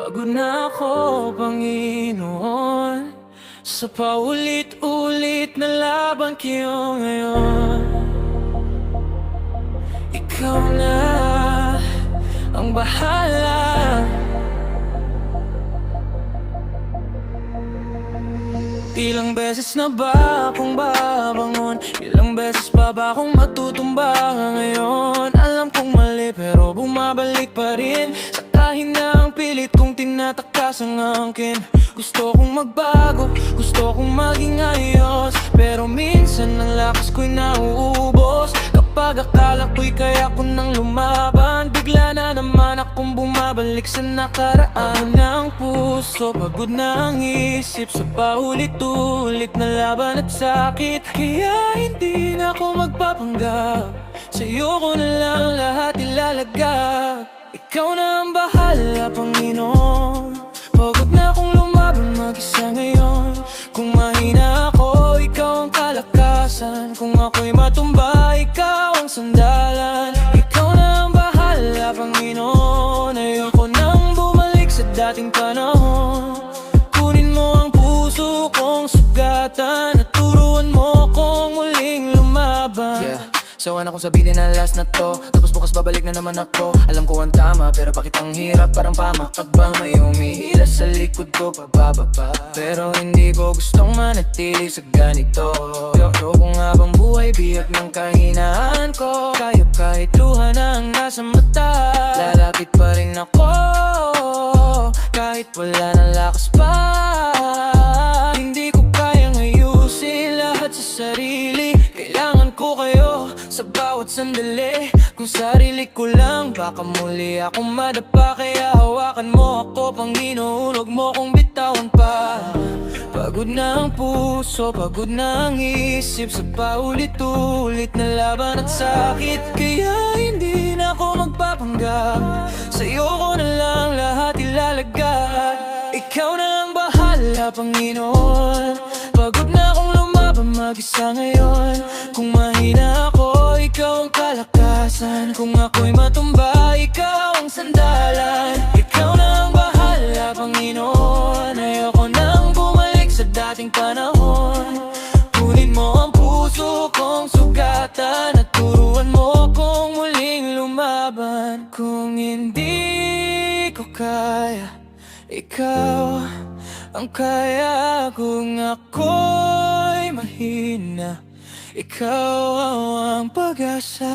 Pagod na ako, Panginoon, sa paulit-ulit na laban ko ngayon. Ikaw na ang bahala. Ilang beses na ba akong babangon? Ilang beses pa ba akong matutumba ngayon? Alam kong mali pero bumabalik pa rin sa kahinang pilit kong tinatakas ang angkin. Gusto kong magbago, gusto kong maging ayos, pero minsan ang lakas ko'y nauubos. Kapag akala ko'y kaya ko nang lumaban, bigla na naman akong bumabalik sa nakaraan ng puso. Pagod na ang isip sa paulit-ulit na laban at sakit, kaya hindi na ako magpapanggap. Sa'yo ko na lang lahat ilalagak. Ikaw na ang bahala, Panginoon. Pagod na akong lumaban mag-isa ngayon. Kung mahina ako, ikaw ang kalakasan. Kung ako'y matumba, ikaw ang sandalan. Ikaw na ang bahala, Panginoon. Ayoko nang bumalik sa dating panahon. Kunin mo ang puso kong sugatan at turuan mo kong muling lumaban. So ano kung sabihin na last na to, tapos bukas babalik na naman ako. Alam ko ang tama, pero bakit ang hirap? Parang pamakag ba may humihila sa likod ko pababa pa? Pero hindi ko gustong manatili sa ganito. Pero kung habang buhay bihag ng kahinaan ko, kaya kahit luha na ang nasa mata, lalapit pa rin ako kahit wala na lakas pa. Hindi ko kayang ayusin lahat sa sarili. Kailangan ko kayo sa bawat sandali. Kung sarili ko lang, baka muli akong madapa. Kaya hawakan mo ako, Panginoon, huwag mo kong bitawan pa. Pagod na ang puso, pagod na ang isip sa paulit-ulit na laban at sakit. Kaya hindi na ako magpapanggap. Sa'yo ko na lang lahat ilalagak. Ikaw na ang bahala, Panginoon. Pagod na akong lumaban mag-isa ngayon. Kung mahina ako, ikaw ang kalakasan. Kung ako'y matumba, ikaw ang sandalan. Ikaw na ang bahala, Panginoon. Ayoko nang bumalik sa dating panahon. Kunin mo ang puso kong sugatan at turuan mo kong muling lumaban. Kung hindi ko kaya, ikaw ang kaya. Kung ako'y mahina, ikaw ang pag-asa.